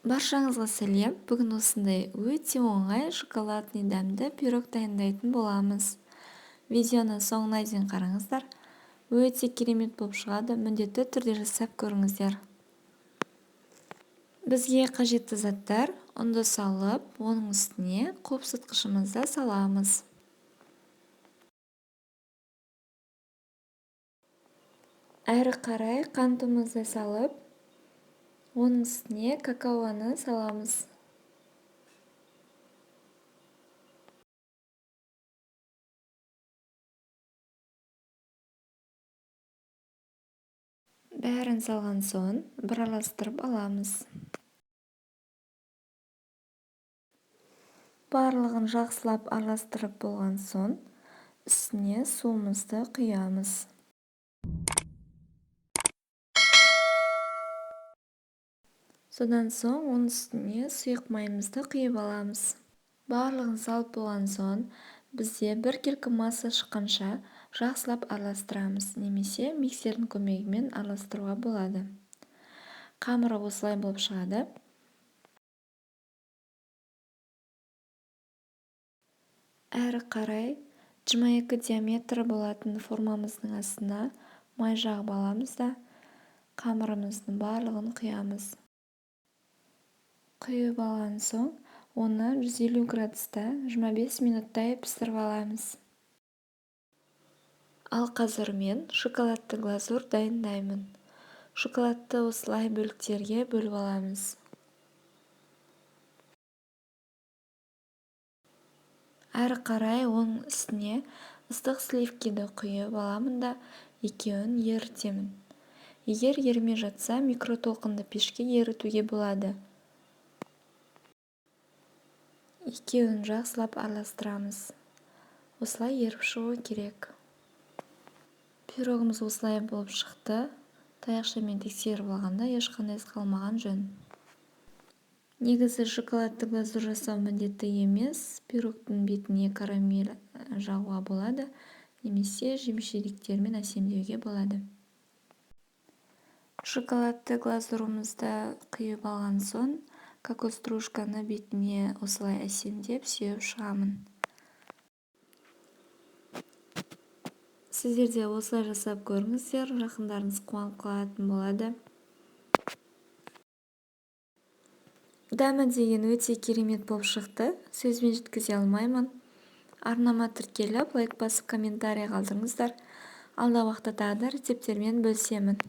Баршаңызға сәлем. Бүгін осындай өте оңай шоколадный дәмді пирог дайындайтын боламыз. Видеоны соңына дейін қараңыздар. Өте керемет болып шығады. Міндетті түрде жасап көріңіздер. Бізге қажетті заттар: ұнды салып, оның үстіне қопсытқышымызды саламыз. Әрі қарай қантымызды салып, оның үстіне какаоны саламыз. Бәрін салған соң бір араластырып аламыз. Барлығын жақсылап араластырып болған соң үстіне суымызды құямыз. Содан соң оның үстіне сұйық майымызды құйып аламыз. Барлығын салып болған соң бізде біркелкі масса шыққанша жақсылап араластырамыз, немесе миксердің көмегімен араластыруға болады. Қамыры осылай болып шығады. Әрі қарай 22 диаметрі болатын формамыздың астына май жағып аламыз да қамырымыздың барлығын құямыз. Құйып алған соң оны 150 градуста 25 минуттай пісіріп аламыз. Ал қазір мен шоколадты глазур дайындаймын. Шоколадты осылай бөліктерге бөліп аламыз. Әрі қарай оның үстіне ыстық сливкиді құйып аламын да екеуін ерітемін. Егер ерімей жатса, микротолқынды пешке ерітуге болады. Екеуін жақсылап араластырамыз. Осылай еріп шығуы керек. Пирогымыз осылай болып шықты. Таяқшамен тексеріп алғанда ешқандай із қалмаған жөн. Негізі шоколадты глазур жасау міндетті емес. Пирогтың бетіне карамель жағуға болады, немесе жеміс-жидектермен әсемдеуге болады. Шоколадты глазурымызды құйып алған соң кокос стружканы бетіне осылай әсемдеп сеуіп шығамын. Сіздер де осылай жасап көріңіздер, жақындарыңыз қуанып қалатын болады. Дәмі деген өте керемет болып шықты. Сөзбен жеткізе алмаймын. Арнама тіркеліп, лайк басып, комментарий қалдырыңыздар. Алдағы уақытта тағы да рецептермен бөлісемін.